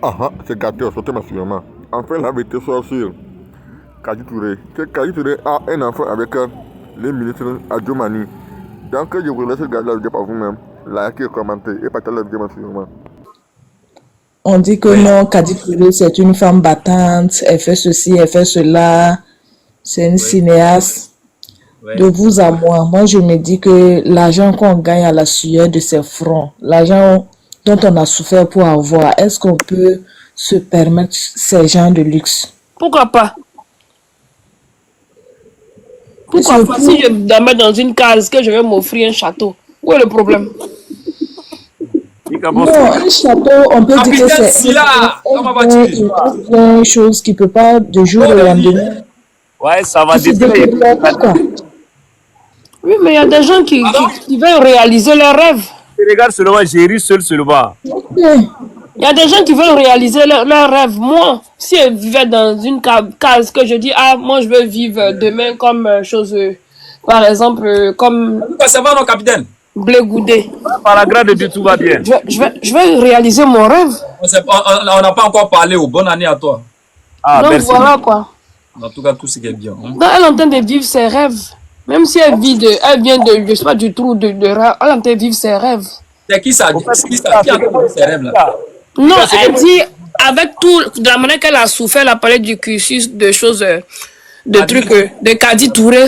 Ah, c'est gâté, sortez sûrement. Enfin, la vérité soit sur Kadi Touré. Kadi Touré a un enfant avec les ministres Adjomani. Donc, je vous laisse regarder la vidéo par vous-même, liker, commenter et partager la vidéo sûrement. On dit que non, Kadi Touré, c'est une femme battante, elle fait ceci, elle fait cela, c'est une cinéaste. De vous à moi, je me dis que l'argent qu'on gagne à la sueur de ses fronts, l'argent dont on a souffert pour avoir, est-ce qu'on peut se permettre ces genres de luxe? Pourquoi pas? Pourquoi pas? Si je dormais dans une case, que je vais m'offrir un château, où est le problème? Non, un château, on peut dire que c'est une chose qui ne peut pas de jour au lendemain. Ouais, ça va dépendre. Oui, mais il y a des gens qui veulent réaliser leurs rêves. Regarde seulement, j'ai ri seulement. Il y a des gens qui veulent réaliser leurs rêves. Moi, si je vivais dans une case que je dis, ah, moi je veux vivre demain comme chose, par exemple, comme... Ça va, non, capitaine? Blé goudé. Par la grâce de Dieu, tout va bien. Je vais réaliser mon rêve. On n'a pas encore parlé. Bonne année à toi. Ah, donc merci. voilà quoi. En tout cas, tout ce qui est bien. Hein? Donc, elle est en train de vivre ses rêves. Même si elle vient de, je sais pas, du trou de rêve, elle est en train de vivre ses rêves. C'est qui ça? Qui a vécu ses rêves là? Non, elle dit, avec tout, de la manière qu'elle a souffert, elle a parlé du cursus, de choses, de trucs, de Kadi Touré.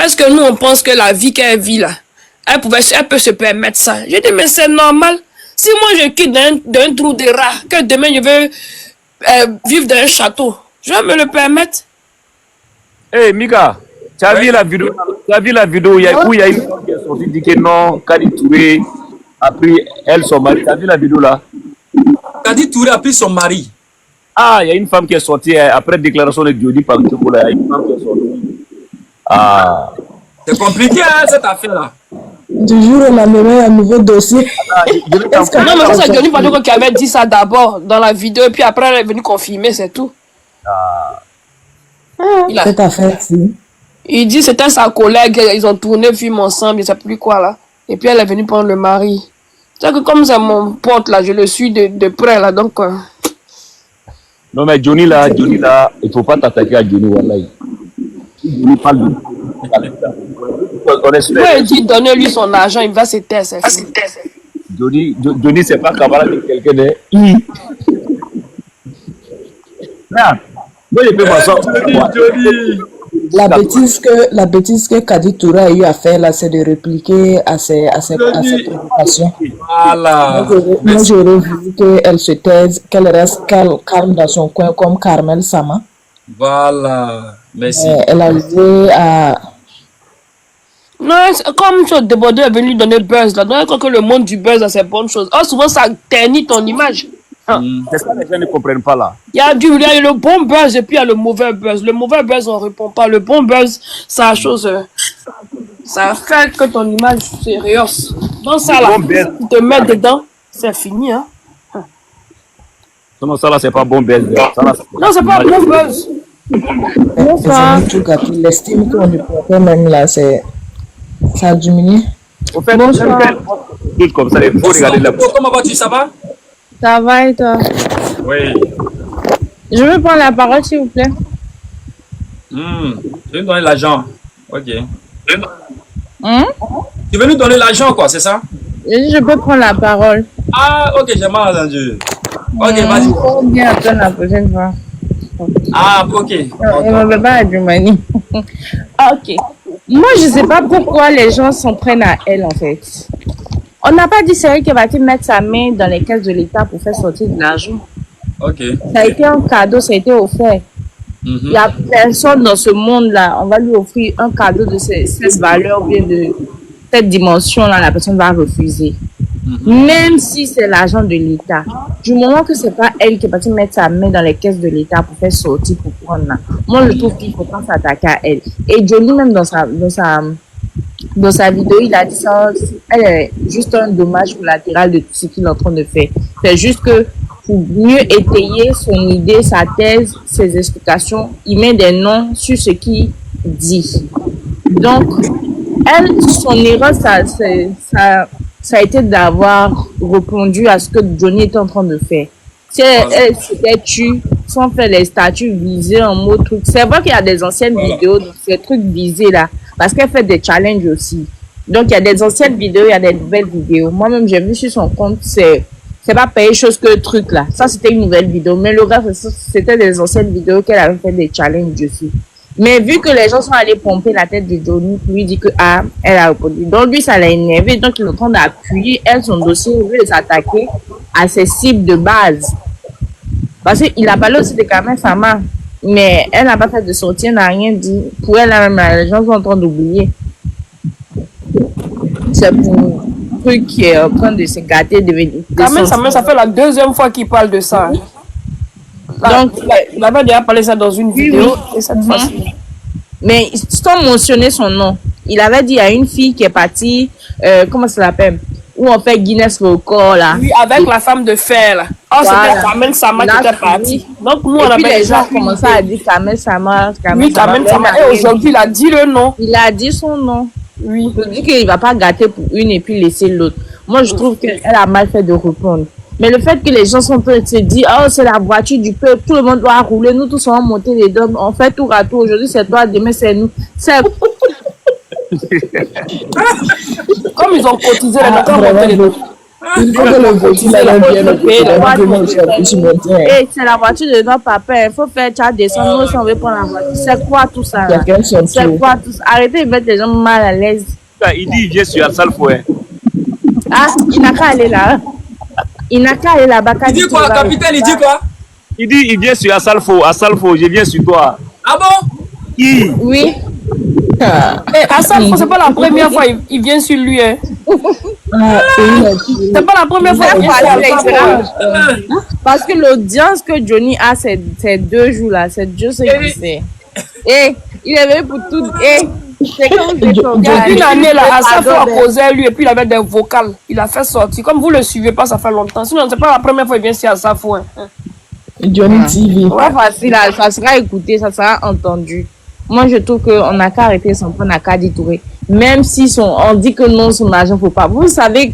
Est-ce que nous, on pense que la vie qu'elle vit là, elle peut se permettre ça? J'ai dit, mais c'est normal. Si moi je quitte d'un trou de rat, que demain je veux vivre dans un château, je vais me le permettre. Hey, Mika, tu as vu la vidéo? Tu as vu la vidéo où il y a une femme qui est sortie dit que non, Kadi Touré a pris elle son mari. Tu as vu la vidéo là? Kadi Touré a pris son mari. Ah, il y a une femme qui est sortie après déclaration de Diodi par Tchouko là. Il y a une femme qui est sortie. Ah. C'est compliqué hein, cette affaire là. Du jour au lendemain, un nouveau dossier. Non, mais ça, c'est Johnny Padogo qui avait dit ça d'abord dans la vidéo, et puis après, elle est venue confirmer, c'est tout. Cette affaire-ci. Il dit c'était sa collègue, ils ont tourné film ensemble, je ne sais plus quoi là. Et puis elle est venue prendre le mari. C'est que comme c'est mon pote là, je le suis de près là, donc... Non mais Johnny là, il ne faut pas t'attaquer à Johnny, wallahi. Johnny parle de... Moi, il dit donnez-lui son argent, il va se taire. Johnny, c'est pas camarade de quelqu'un de... Moi, je peux m'en sortir. Johnny. La bêtise que Kadi Touré a eu à faire là, c'est de répliquer à ses provocations. Voilà. Moi, j'aurais voulu qu'elle se taise, qu'elle reste calme dans son coin comme Carmel Sama. Voilà. Merci. Elle a joué à... Non, comme ce débordeur est venu lui donner buzz là, donc je crois que le monde du buzz a ses bonnes choses. Oh, souvent ça ternit ton image. C'est ça que les gens ne comprennent pas là. Il y a le bon buzz et puis il y a le mauvais buzz. Le mauvais buzz, on ne répond pas. Le bon buzz, ça ça fait que ton image se rehausse. Donc ça là, tu te mets dedans, c'est fini. Hein. Non, ça là, c'est pas bon buzz. Non, c'est pas bon buzz. L'estime qu'on lui portait même là, ça a diminué. Au fait, comme ça, il faut regarder la... Comment vas-tu, ça va? Ça va et toi? Oui. Je veux prendre la parole, s'il vous plaît. Je vais nous donner l'argent. Ok. Tu veux nous donner l'argent, quoi, c'est ça? Je peux prendre la parole. Ah, ok, j'ai mal entendu. Ok, vas-y. Faut bien attendre la prochaine fois. Ah, ok. Il ne veut pas être manie. Ok. Moi, je ne sais pas pourquoi les gens s'en prennent à elle, en fait. On n'a pas dit c'est elle qui va mettre sa main dans les caisses de l'État pour faire sortir de l'argent. Ok. Ça a été un cadeau, ça a été offert. Il n'y a personne dans ce monde-là, on va lui offrir un cadeau de cette valeur ou bien de cette dimension-là, la personne va refuser. Même si c'est l'argent de l'État. Du moment que ce n'est pas elle qui va mettre sa main dans les caisses de l'État pour faire sortir, pour prendre là. Moi, je trouve qu'il ne faut pas s'attaquer à elle. Et Johnny, même dans sa vidéo, il a dit ça, elle est juste un dommage collatéral de tout ce qu'il est en train de faire. C'est juste que pour mieux étayer son idée, sa thèse, ses explications, il met des noms sur ce qu'il dit. Donc, elle, son erreur, ça a été d'avoir répondu à ce que Johnny était en train de faire. Si elle s'était tue, sans faire les statuts visés en mode truc. C'est vrai qu'il y a des anciennes vidéos, donc ces trucs visés là, parce qu'elle fait des challenges aussi. Donc il y a des anciennes vidéos, il y a des nouvelles vidéos. Moi-même, j'ai vu sur son compte, c'est pas payer chose que le truc là. Ça, c'était une nouvelle vidéo. Mais le reste, c'était des anciennes vidéos qu'elle avait fait des challenges aussi. Mais vu que les gens sont allés pomper la tête de Johnny, lui dit que elle a répondu. Donc lui, ça l'a énervé. Donc il est en train d'appuyer son dossier au lieu de s'attaquer à ses cibles de base. Parce qu'il a parlé aussi de Carmen Sama. Mais elle n'a pas fait de sortie, elle n'a rien dit. Pour elle, même, les gens sont en train d'oublier. C'est pour un truc qui est en train de se gâter. Carmen Sama, ça fait la deuxième fois qu'il parle de ça. Donc, il avait déjà parlé ça dans une vidéo, et cette fois-ci. Mais sans mentionner son nom, il avait dit à une fille qui est partie, comment ça s'appelle, où on fait Guinness Record là. Oui, avec la femme de fer là. Oh, voilà. C'était Carmen Sama qui était partie. Donc, nous, on avait les gens commencé à dire Carmen Sama. Oui, Carmen Sama. Et aujourd'hui, il a dit le nom. Il a dit son nom. Oui. Il dit qu'il ne va pas gâter pour une et puis laisser l'autre. Moi, je trouve qu'elle a mal fait de répondre. Mais le fait que les gens sont en train de se dire, oh, c'est la voiture du peuple, tout le monde doit rouler, nous tous allons monter les dômes, on fait tour à tour. Aujourd'hui, c'est toi, demain, c'est nous. C'est. Comme ils ont cotisé, les gens il faut que le voiture et c'est la voiture de notre papa. Il faut faire chat descendre. Nous, si on veut prendre la voiture. C'est quoi tout ça? C'est quoi tout ça? Arrêtez de mettre les gens mal à l'aise. Il dit, il vient sur Assalfo. Ah, il n'a qu'à aller là. Il n'a qu'à aller là-bas. Il dit quoi, capitaine? Il dit quoi? Il dit, il vient sur Assalfo. Assalfo, je viens sur toi. Ah bon? Qui? Oui. Assalfo, c'est pas la première fois il vient sur lui. Hein. C'est pas la première fois qu'il vient sur lui. Parce que l'audience que Johnny a ces 2 jours là, c'est Dieu ce qui sait. Et il est venu pour tout. C'est comme une année là, Assalfo a causé lui et puis il avait des vocales. Il a fait sortir. Comme vous le suivez pas, ça fait longtemps. Sinon, c'est pas la première fois qu'il vient sur Assalfo. Hein. Johnny TV. Ouais, facile, ça sera écouté, ça sera entendu. Moi, je trouve qu'on n'a qu'à arrêter son point, on n'a qu'à détourer. Même si on dit que non, son argent ne faut pas. Vous savez,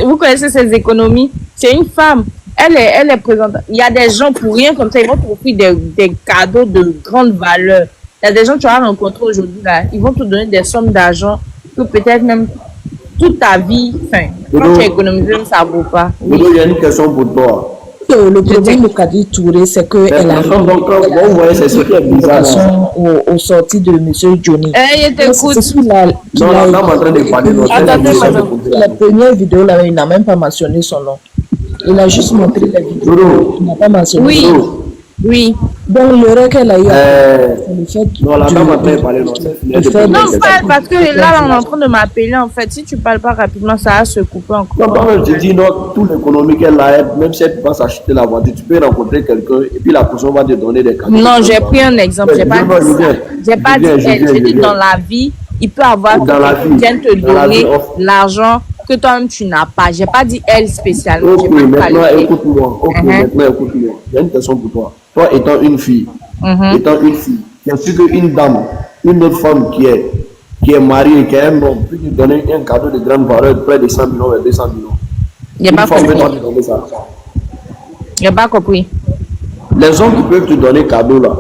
vous connaissez ses économies. C'est une femme. Elle est présente. Il y a des gens pour rien comme ça, ils vont t'offrir des cadeaux de grande valeur. Il y a des gens que tu vas rencontrer aujourd'hui, là, ils vont te donner des sommes d'argent que peut-être même toute ta vie, enfin, quand tu économises, ça ne vaut pas. Oui. Il y a une question pour toi. Le problème de Kadi Touré, c'est qu'elle a au sorties de M. Johnny. Il t'écoute. La première vidéo, là, il n'a même pas mentionné son nom. Il a juste montré la vidéo. Il n'a pas mentionné. Oui. Oui. Donc, l'erreur qu'elle a eu, non, la dame a parlé. Non, parce que là, on est en train de m'appeler. En fait, si tu parles pas rapidement, ça va se couper encore. Non, je dis, non, tout l'économie qu'elle a, même si elle peut pas s'acheter la voiture, tu peux rencontrer quelqu'un et puis la personne va te donner des cadeaux. Non, j'ai pris un exemple. J'ai pas dit ça. J'ai pas dit elle. J'ai dit dans la vie, il peut avoir quelqu'un qui vient te donner l'argent que toi-même tu n'as pas. J'ai pas dit elle spécialement. Ok, maintenant écoute-moi. Maintenant écoute-moi. J'ai une question pour toi. Toi étant une fille, bien sûr qu'une dame, une autre femme qui est mariée, qui a un homme, peut lui donner un cadeau de grande valeur, près de 100 millions et 200 millions. Il n'y a pas compris. Il n'y a pas compris. Les hommes qui peuvent te donner cadeau là,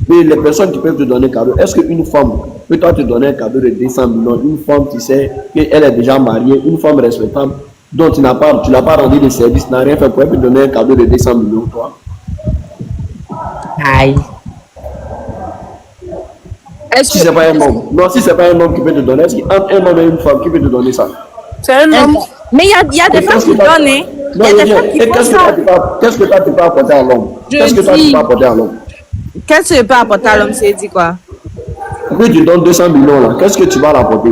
mais les personnes qui peuvent te donner cadeau, est-ce qu'une femme peut te donner un cadeau de 200 millions, une femme, tu sais, qu'elle est déjà mariée, une femme respectable, dont tu l'as pas rendu de service, n'a rien fait pour elle te donner un cadeau de 200 millions, toi? Aïe. Si c'est pas un homme. Non, si c'est pas un homme qui peut te donner, est-ce qu'entre un homme et une femme qui peut te donner ça? C'est un homme. Mais il y a des femmes qui donnent, hein. Il y a des femmes qui font ça. Qu'est-ce que toi tu peux apporter à l'homme? Qu'est-ce que toi tu peux apporter à l'homme? Qu'est-ce que tu peux apporter à l'homme? C'est dit quoi? Oui, tu donnes 200 millions là. Qu'est-ce que tu vas l'apporter?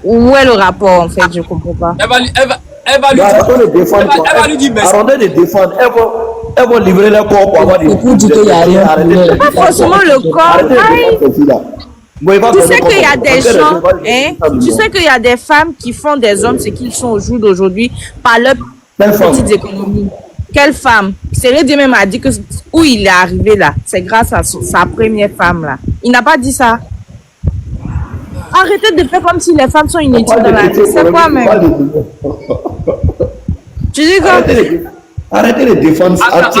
Où est le rapport en fait? Je comprends pas. Elle va lui dire merci. Arrêtez de défendre. Elles vont livrer leur corps pour avoir des... Pas forcément le corps. Tu sais qu'il y a des gens, tu sais qu'il y a des femmes qui font des hommes ce qu'ils sont au jour d'aujourd'hui par leurs petites économies. Quelle femme? Cérédie même a dit que où il est arrivé là, c'est grâce à sa première femme là. Il n'a pas dit ça. Arrêtez de faire comme si les femmes sont inutiles dans la vie. C'est quoi même? Tu dis quoi? Arrêtez les défense. Attends,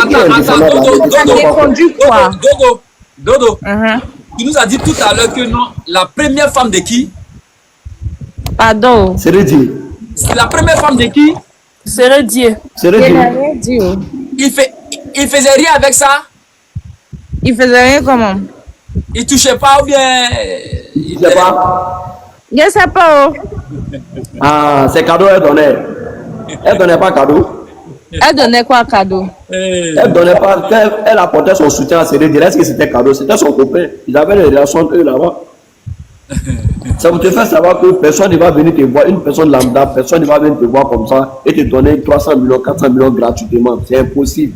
Dodo, tu nous as dit tout à l'heure que non, la première femme de qui? Pardon. C'est Dieu. C'est la première femme de qui? C'est Dieu. Il faisait rien avec ça? Il faisait rien comment? Il touchait pas ou bien? Il touchait pas. Je sais pas. Ah, c'est cadeau elle donnait. Elle donnait pas cadeau. Elle donnait quoi cadeau? Elle donnait pas. Elle apportait son soutien à Cédric. Est-ce que c'était cadeau? C'était son copain. Ils avaient des relations eux là-bas. Ça vous te fait savoir que personne ne va venir te voir, une personne lambda, personne ne va venir te voir comme ça et te donner 300 millions, 400 millions gratuitement. C'est impossible.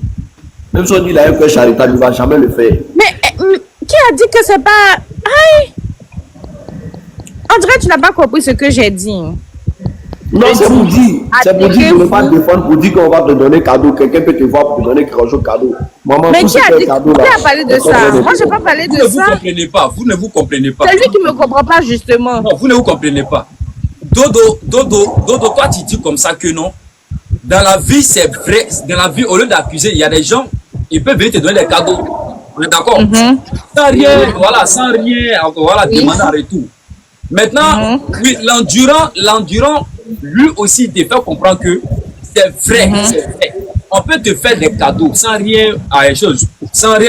Même si on dit là que charitable, il ne va jamais le faire. Mais qui a dit que c'est pas. Aïe! On dirait que tu n'as pas compris ce que j'ai dit. Non, c'est pour dire. C'est pour dire que ne pas te défendre, pour dire qu'on va te donner cadeau. Quelqu'un peut te voir pour te donner quelque chose cadeau. Maman, mais qui a parlé de ça? Moi, je n'ai pas parlé de ça. Vous ne comprenez pas. Vous ne vous comprenez pas. C'est lui qui ne me comprend pas, justement. Non, vous ne vous comprenez pas. Dodo, toi, tu dis comme ça que non. Dans la vie, c'est vrai. Dans la vie, au lieu d'accuser, il y a des gens, ils peuvent venir te donner des cadeaux. On est d'accord? Sans rien, voilà, demander en retour. Maintenant, oui, l'endurant, lui aussi, il te fait comprendre que c'est vrai, c'est vrai. On peut te faire des cadeaux sans rien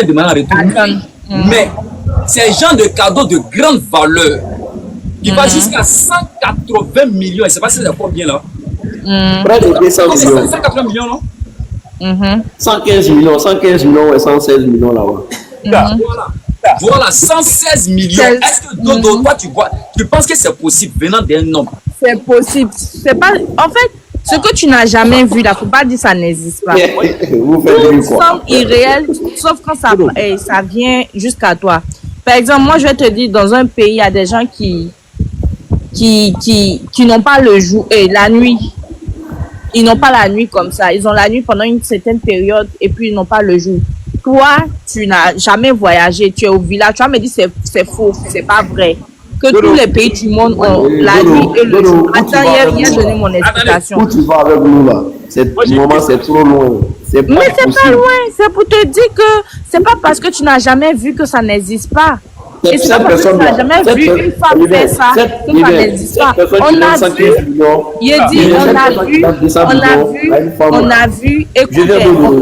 demander en retour. Mais ces gens de cadeaux de grande valeur, qui va jusqu'à 180 millions, je ne sais pas si c'est combien là. Près de 200 millions. 180 millions, non? 115 millions et 116 millions là-bas. Voilà, 116 millions. Est-ce que Dodo, toi, tu penses que c'est possible venant d'un homme? C'est possible. C'est pas. En fait, ce que tu n'as jamais vu, là, faut pas dire que ça n'existe pas. Tout semble irréel, sauf quand ça vient jusqu'à toi. Par exemple, moi, je vais te dire, dans un pays, il y a des gens qui n'ont pas le jour et la nuit. Ils n'ont pas la nuit comme ça. Ils ont la nuit pendant une certaine période et puis ils n'ont pas le jour. Toi, tu n'as jamais voyagé, tu es au village, tu vas me dire c'est faux, c'est pas vrai. Que tous les pays du monde ont la nuit et le jour. Attends, il a donné mon explication. Où tu vas avec nous là? C'est trop loin. Mais c'est pas loin, c'est pour te dire que c'est pas parce que tu n'as jamais vu que ça n'existe pas. Et c'est pas parce que tu n'as jamais vu une femme faire ça que ça n'existe pas. On a vu, écoutez,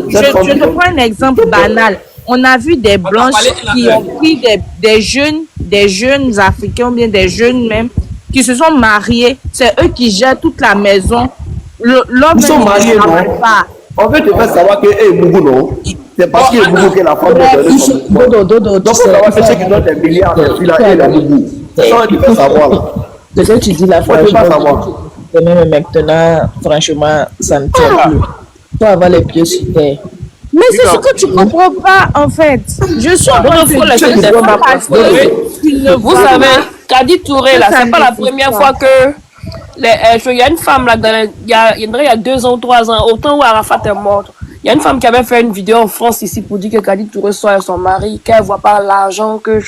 je te prends un exemple banal. On a vu des blanches qui ont pris des jeunes africains ou bien des jeunes même qui se sont mariés. C'est eux qui gèrent toute la maison. L'homme ils sont mariés, non? On veut te faire savoir que Boubou, non? C'est parce que Boubou que la femme de Dodo. Donc, on va faire ceux qui donnent des milliards de filles là et la Boubou. C'est ça qu'il faut savoir. Ce que tu dis là, franchement, mais maintenant, franchement, ça ne tient plus. Faut avoir les pieds sur terre. Mais c'est ce que tu comprends pas, en fait. Je suis en train de dire vous savez, Kadi Touré, là, c'est pas la première fois que il y a une femme là, il y a 2 ans ou 3 ans, au temps où Arafat est morte, il y a une femme qui avait fait une vidéo en France ici pour dire que Kadi Touré soit son mari, qu'elle voit pas l'argent, que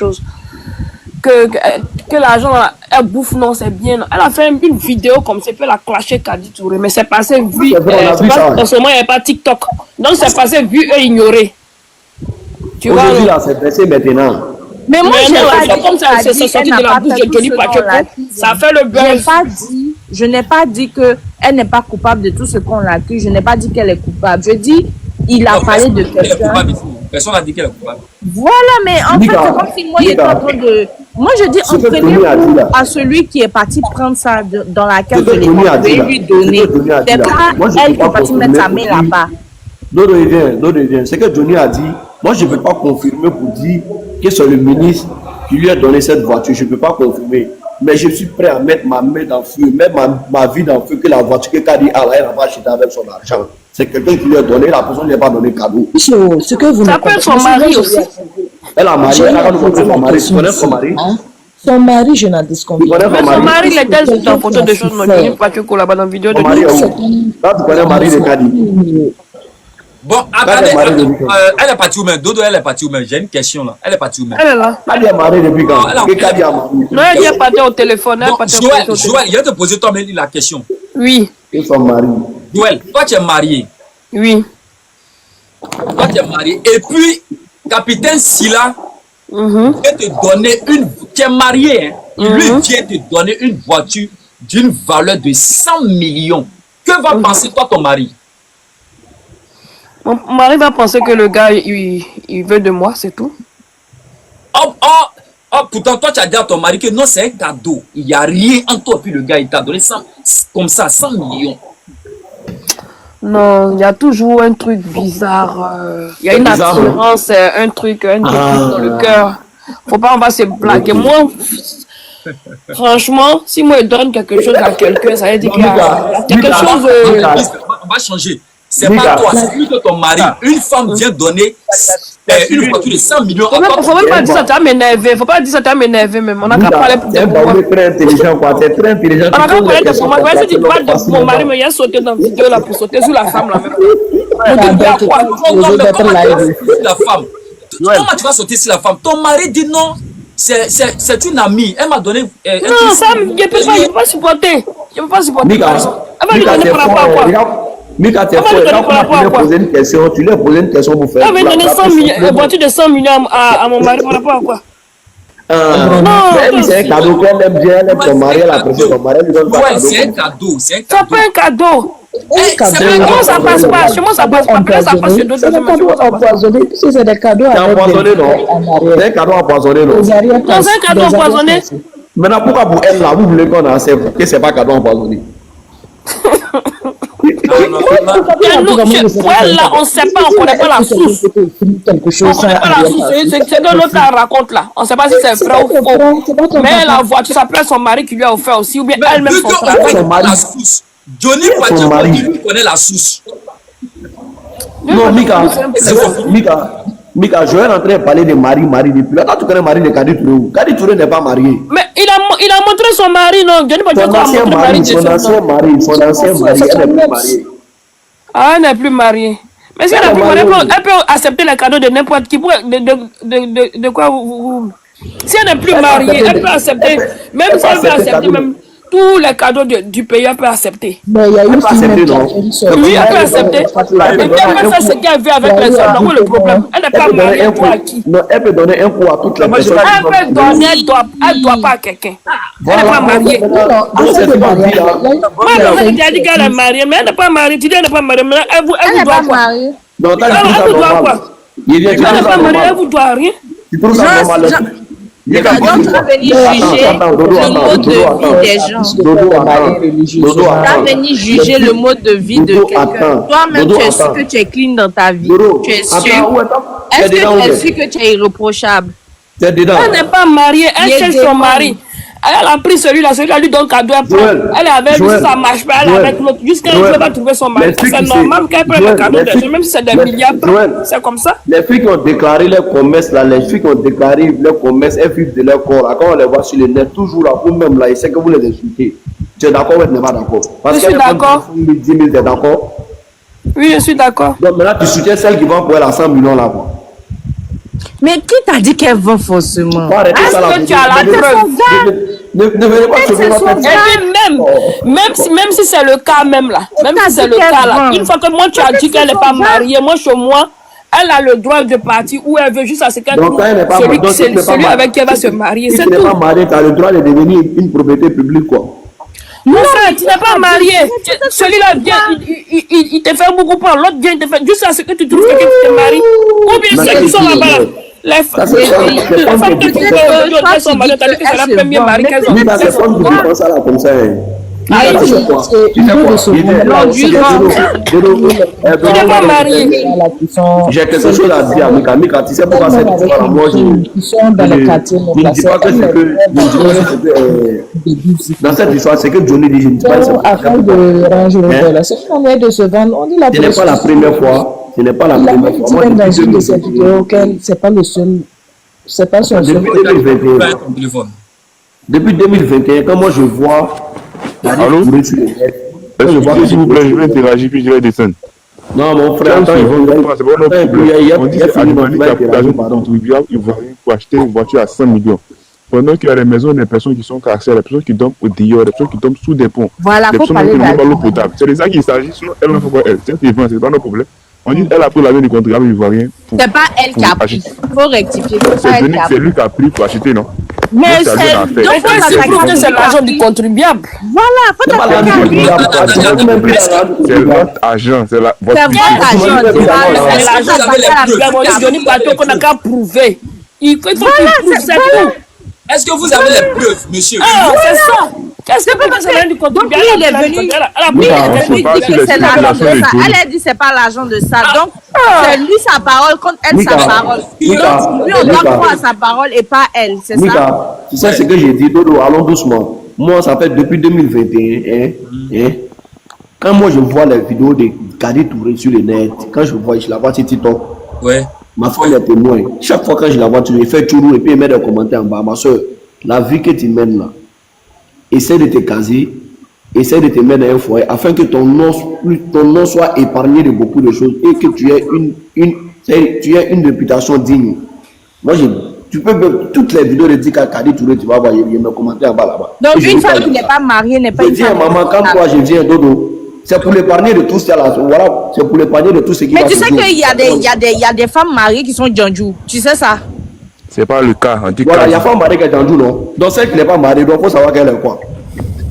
l'argent elle bouffe, non, c'est bien. Elle a fait une vidéo comme ça, elle a clashé Kadi Touré, mais c'est passé vu. En ce moment, il n'y a pas TikTok. Donc c'est passé vu et ignoré. Tu vois? Aujourd'hui, là, c'est passé maintenant. Mais moi, comme ça, c'est sorti de la bouche de Johnny Pacheco. Ça fait le buzz. Je n'ai pas dit qu'elle n'est pas coupable de tout ce qu'on l'accuse. Je n'ai pas dit qu'elle est coupable. Je dis, il a parlé de quelqu'un. Personne n'a dit qu'elle est coupable. Voilà, mais en fait, c'est comme si moi, il était en train de. Moi, je dis, entraînez-vous à celui qui est parti prendre ça dans la case de l'école et lui donner. C'est pas elle qui est partie mettre sa main là-bas. Dodo, il vient. C'est que Johnny a dit, moi, je ne peux pas confirmer pour dire que c'est le ministre qui lui a donné cette voiture. Je ne peux pas confirmer. Mais je suis prêt à mettre ma main dans le feu, mettre ma vie dans le feu, que la voiture que Kadi a, elle va acheter avec son argent. C'est quelqu'un qui lui a donné, la personne ne lui a pas donné cadeau. Ce que vous ça peut être son mari aussi. Elle a marié, elle a montré son mari. Tu connais son mari? Son mari, je n'en disconvie pas. Son mari, il était sur ta photo de choses, mais pas que là-bas dans la vidéo de là, tu connais le mari de Kadi. Bon, attendez, elle est partie où même? Dodo, elle est partie où même? J'ai une question là. Elle est partie où même? Elle est là. Kadi est mariée depuis quand? Kadi a marié. Non, elle est partie au téléphone. Joël, il vient te poser toi-même la question. Oui. Et son mari? Joël, toi tu es marié. Oui. Toi tu es marié. Et puis, capitaine Silla vient te donner une... Tu es marié, hein? Lui vient te donner une voiture d'une valeur de 100 millions. Que va penser toi ton mari? Mon mari va penser que le gars, il veut de moi, c'est tout. Pourtant, toi, tu as dit à ton mari que non, c'est un cadeau. Il n'y a rien en toi. Puis le gars, il t'a donné 100, comme ça, 100 millions. Non, il y a toujours un truc bizarre. Il y a une assurance, un truc dans le cœur. Faut pas, on va se blaguer. Moi, franchement, si moi je donne quelque chose à quelqu'un, ça veut dire qu'il y a quelque chose. On va changer. C'est pas toi, c'est plutôt ton mari. Une femme vient donner une voiture de 100 millions. Faut même pas dire ça, tu vas m'énerver. Faut pas dire ça, tu vas m'énerver même. On a qu'à parler pour moi. C'est très intelligent, quoi. C'est très intelligent. On a qu'à parler pour moi. Si tu parles de mon mari, mais il a sauté dans la vidéo là pour sauter sur la femme là même. Comment tu vas sauter sur la femme? Ton mari dit non. C'est une amie. Elle m'a donné. Non, ça, je ne peux pas supporter. Je ne peux pas supporter. Elle va lui donner par rapport à quoi? Mika, tu es fort. Quand tu lui as posé une question, tu lui as posé une question pour faire. Elle va donner 100 millions, une voiture de 100 millions à mon mari par rapport à quoi? Non, c'est un cadeau qu'elle aime bien, elle aime son mari, elle apprécie son mari, elle lui donne pas cadeau. C'est un cadeau, c'est un cadeau. C'est pas un cadeau. Comment ça passe pas? Chez moi, ça passe pas. Peut-être ça passe chez d'autres. C'est des cadeaux empoisonnés. Si c'est des cadeaux empoisonnés, non? C'est un cadeau empoisonné, non? Non, c'est un cadeau empoisonné. Maintenant, pourquoi pour elle, là, vous voulez qu'on accepte que c'est pas cadeau empoisonné? Pour elle, là, on ne sait pas, on ne connaît pas la source. On ne connaît pas la source. C'est que l'autre raconte là. On ne sait pas si c'est vrai ou faux. Mais la voiture, ça peut être son mari qui lui a offert aussi, ou bien elle-même son travail. Johnny Poitiers, il lui connaît la source. Non, Mika, je vais rentrer et parler de Marie depuis là. Quand tu connais Marie de Kadi Touré, Kadi Touré n'est pas marié. Mais il a montré son mari, non? Johnny Poitiers a montré Marie. Son ancien mari, elle n'est plus mariée. Ah, elle n'est plus mariée. Mais si elle n'est plus mariée, elle peut accepter les cadeaux de n'importe qui. De quoi vous... Si elle n'est plus mariée, elle peut accepter. Même si elle veut accepter même tous les cadeaux du pays, elle peut accepter. Mais il y a une fille oui, elle peut accepter. Mais elle peut faire ce qu'elle veut avec les hommes. Donc, le problème, elle n'est pas mariée pour à qui? Non, elle peut donner un coup à toutes les personnes. Elle peut donner, elle ne doit pas à quelqu'un. Elle n'est pas mariée. Moi, elle a dit qu'elle est mariée, mais elle n'est pas mariée. Tu dis qu'elle n'est pas mariée, mais elle vous doit quoi? Non, elle vous doit quoi? Elle n'est pas mariée, elle vous doit rien. Tu trouves ça normal? On doit venir juger le mode de vie des gens. On doit venir juger le mode de vie de quelqu'un. Toi-même, tu es sûr que tu es clean dans ta vie. Tu es sûr. Est-ce que tu es sûr que tu es irréprochable? Elle n'est pas mariée, elle cherche son mari. Elle a pris celui-là lui donne cadeau. Elle est avec lui, ça marche pas, elle est avec l'autre. Jusqu'à elle ne va trouver son mari. C'est normal qu'elle prenne le cadeau des gens, même si c'est des milliards. C'est comme ça. Les filles qui ont déclaré leur commerce, là, les filles qui ont déclaré leur commerce, elles vivent de leur corps. Là, quand on les voit sur le net, toujours là, vous-même là, ils savent que vous les insultez. Tu es d'accord ou tu n'es pas d'accord? Je suis d'accord. 10 000, tu es d'accord? Oui, je suis d'accord. Donc maintenant, tu soutiens celle qui vend pour elle à 100 millions là, quoi. Mais qui t'a dit qu'elle vend forcément? Est-ce que tu as la preuve? Ne venez pas sauver votre tête. Et puis même si c'est le cas même là, même si c'est le cas là, une fois que moi tu as dit qu'elle n'est pas mariée, moi chez moi, elle a le droit de partir où elle veut juste à ce qu'elle trouve celui avec qui elle va se marier. Si tu n'es pas marié, tu as le droit de devenir une propriété publique, quoi. Non, tu n'es pas marié. Celui-là vient, il te fait beaucoup prendre. L'autre vient, il te fait juste à ce que tu trouves que tu te maries. Ou bien ceux qui sont là-bas là. Les femmes qui sont mariées, t'as dit que c'est la première mariée qu'elles ont. Oui, c'est comme tu penses à la comme ça. Tu n'es pas marié. J'ai quelque chose à dire, Mika. Mika, tu sais pourquoi cette histoire, moi, je ne dis pas que c'est que... Dans cette histoire, c'est que Johnny dit, je ne dis pas que c'est... Afin de ranger le vol, c'est une manière de se vendre. On dit la ce n'est pas la première fois. Ce n'est pas la première fois. Moi, dans une de ces vidéos, c'est pas le seul... C'est pas son seul. Depuis 2021, quand moi je vois... Allô? S'il vous plaît, je vais interagir puis je vais descendre. Non, mon frère, attends, on dit qu'à Mali, la population contribue pour acheter une voiture à 100 millions. Pendant qu'il y a des maisons, des personnes qui sont cassées, des personnes qui dorment au dehors, des personnes qui dorment sous des ponts, Voilà, des faut personnes qui parler n'ont pas l'eau d'argent. potable. C'est de ça qu'il s'agit, sinon elle ne fait pas elle. C'est évident, c'est pas nos problèmes. On dit elle a pris l'argent du contribuable ivoirien pour C'est pas elle qui a pris. acheter. Faut rectifier. C'est pas elle qui a C'est pris. lui qui a pris pour acheter, non? Mais Donc, c'est. ça vient d'en faire. Donc, Pourquoi faut c'est prouve que s'attaquer c'est à l'argent qui. du contribuable? Voilà, faut C'est pas t'attaquer l'argent à du lui. contribuable. C'est votre argent, c'est votre C'est budget. votre argent. C'est Voilà, l'argent faut s'attaquer à de la qui police a Johnny pris. Pato qu'on n'a qu'à prouver. Il faut qu'il prouve, c'est tout. Est-ce que vous avez les preuves, monsieur? Ah, c'est ça. Qu'est-ce que c'est l'argent du Donc, contribuable? lui, il est venu. Elle a Lui, pris il on est se venu base dire sur que les c'est l'argent de spéculations ça. de Elle a dit c'est pas l'argent de ça. Ah. Donc, c'est lui sa parole contre elle Mika, sa parole. Mika, Donc, lui, on doit Mika. croire à sa parole et pas elle. C'est ça? Mika, tu sais ce que j'ai dit, Dodo, allons doucement. Moi, ça fait depuis 2021, hein, quand moi je vois les vidéos de Kadi Touré sur le net, quand je la vois sur TikTok, Ouais. ma femme est témoin. Chaque fois que je la vois, tu me fais toujours et puis elle met des commentaires en bas. Ma soeur, la vie que tu mènes là, essaie de te caser, essaie de te mettre dans un foyer afin que ton nom soit épargné de beaucoup de choses et que tu aies une réputation digne. Moi, tu peux toutes les vidéos de Dika Kadi Touré, tu vas voir, il y a mes commentaires en bas là-bas. Donc, Et je une dis femme pas qui n'est ça. pas mariée n'est pas Je une dis à femme. maman, quand toi je viens, Dodo, c'est pour l'épargner de tout ça là. Voilà, c'est pour l'épargner de tout ce qui Mais va tu se sais jouer. qu'il y a des femmes mariées qui sont Djandjou. Tu sais ça? C'est pas le cas. On dit Voilà, il y a quasi. pas mariée qui est en joue, non? Donc celle qui n'est pas mariée, donc il faut savoir qu'elle est quoi.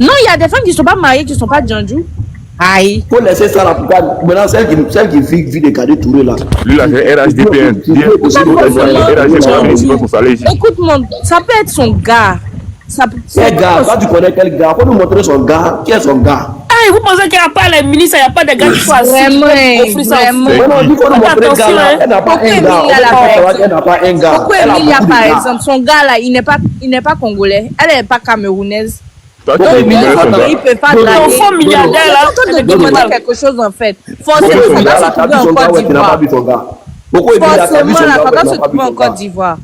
Non, il y a des femmes qui ne sont pas mariées, qui ne sont pas Djandjou. Aïe. Il faut laisser ça là. Maintenant, celle qui vit de Kadi Touré là. Lui, là, c'est RHDPN. Bien, RHDPN, c'est pas son salaire ici. Écoute-moi, ça peut être son gars. Ça peut Quel gars? Quand tu connais quel gars, faut nous montrer son gars. Qui est son gars? Ah, vous pensez qu'il n'y a pas les ministres, il n'y a pas de gars qui sont assis Vraiment, pour offrir ça vraiment. au feu. Maintenant, il faut nous montrer le gars là. Elle n'a pas Pourquoi un gars. Emilia, On là, peut par savoir exemple? qu'elle n'a pas un gars. Pourquoi Elle a Emilia, beaucoup de par gars. exemple, son gars là, il n'est pas congolais. Elle n'est pas camerounaise. Toi, tu Donc, connais Emilia, son attends. gars. Il ne peut pas Dodo, draguer. L'enfant milliardaire Il là, est en train de demander quelque chose en fait. Pourquoi Forcément, ça Emilia, doit là, se t'as trouver vu son en gars, Côte ouais, tu n'as pas d'Ivoire. vu son gars. Pourquoi Emilia, t'as vu Forcément, son là, gars, ça ouais, doit tu se n'as pas vu trouver en son Côte gars. d'Ivoire.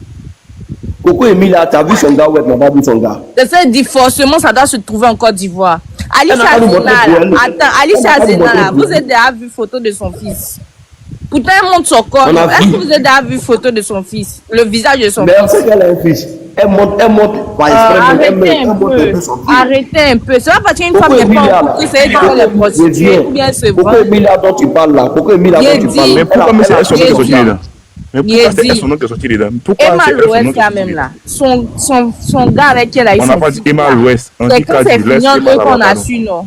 Pourquoi Emilia, t'as vu son gars, ouais, tu n'as pas vu son gars. Je sais dit forcément, ça doit se trouver en Côte d'Ivoire. Elle n'a pas nous montré pour elle. Attends, Alicia Elle n'a pas nous Zena, là, montré pour vous avez déjà vu photo de son fils. Pourtant, elle montre son corps. On a Est-ce vu. que vous avez déjà vu photo de son fils? Le visage de son Mais on fils. sait qu'elle a un fils. Elle monte par exprès, elle Arrêtez un monte un peu. peu son fils. Arrêtez un peu. C'est pas parce qu'une femme Pourquoi n'est Emilia, pas en là? couple que c'est elle qui va les prostituer ou bien se Pourquoi vendre. Emilia dont tu parles là? Pourquoi Emilia Il dont est tu dit. parles? Mais pourquoi mais c'est son nom qui est sorti dit. dedans? Mais Il est pourquoi c'est dit. son nom qui est sorti dedans? Pourquoi Emma c'est son nom l'Ouest qui est là sorti même dedans? là. Son gars avec qui elle a eu On n'a son pas fils, dit Emma là. l'Ouest. On C'est dit quand c'est Kadi. Laisse fini entre Emma eux qu'on là-bas. a su, non?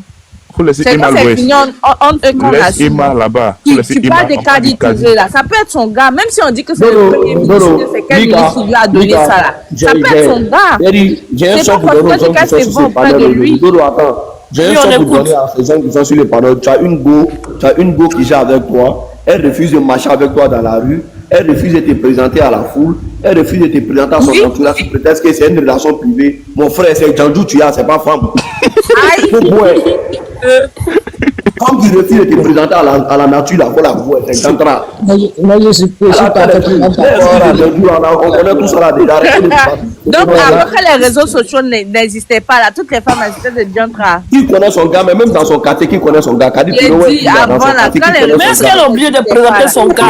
Faut laisser C'est Emma quand c'est l'Ouest. fini entre eux qu'on a Laisse su. Emma non? là-bas. Faut laisser Tu Emma. parles de On parle Kadi du Kadi. Touré là, ça peut être son gars, même si on dit que c'est le Dodo, premier ministre, Dodo, que c'est quel Mika, ministre qui lui a donné Mika, ça là. Ça peut être son gars. J'ai un C'est son pas pour donner parce aux que gens qui quelqu'un sont se sur vend ces auprès de panneaux. lui. Dodo, attends. J'ai Oui, un on son pour écoute. donner à ces gens qui sont sur les panneaux. Tu as une go qui gère avec toi. Elle refuse de marcher avec toi dans la rue. Elle refuse de te présenter à la foule. Elle refuse de te présenter à son Oui. entourage. Sous prétexte que c'est une relation privée. Mon frère, c'est Djandjou, tu as, c'est pas femme. Aïe. Faut boire. Femme qui refuse de te présenter à la nature, là, faut la boire. C'est Djantra. Moi, je suis parfaitement d'accord. On connaît tout ça là déjà. Arrêtez de parler. Donc, avant que les réseaux sociaux n'existaient pas là, toutes les femmes existaient de Diantra. Qui connaît son gars, mais même dans son quartier, qui connaît son gars? Kadi Il Touré, dit il est dans avant son là, quartier, quand qui les connaît Mais son est-ce gars? qu'elle a oublié de présenter son gars?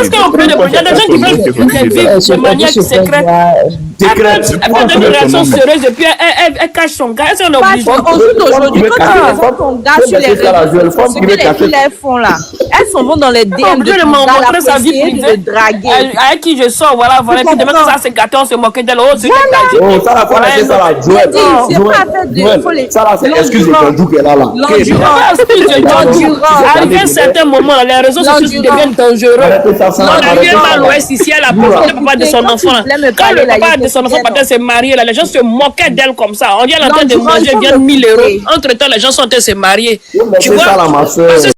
Est-ce qu'elle a oublié de présenter? Il y a des gens qui veulent vivre de manière secrète. Elle fait des relations sérieuses et puis elle cache son gars. Est-ce qu'on est Parce obligé? qu'au jour d'aujourd'hui, quand tu vois ton gars sur les réseaux, femme ce qui que veut les cacher. filles elles font là, elles s'en vont dans les DM de Obligé de ton me gars là montrer pour sa vie essayer de privée. le draguer. Avec qui je sors, voilà, Tu puis demain comprends? quand ça s'est gâté, on se moquait d'elle. Oh, c'est Oh, ça là, faut laisser ça là. Joël, Je dis, c'est Joël, pas fait de- Joël, faut les- ça là, c'est excuse de l'endurance. Djandjou qu'elle a là. Arrivé à un certain moment, là, les réseaux sociaux deviennent dangereux. Arrêtez ça, ça. On a arrêtez vu ça. à l'ouest ici, elle a présenté le papa de son Quand tu enfant. là. voulais me Quand parler, le là, papa il de son te enfant disait, partait se marier, là, les gens se moquaient d'elle comme ça. On dit elle est en train de Non, manger il faut bien me 1000 euros. couper. Entre temps, les gens sont en train de se marier. Faut Tu laisser ça là, vois? ma soeur. Parce que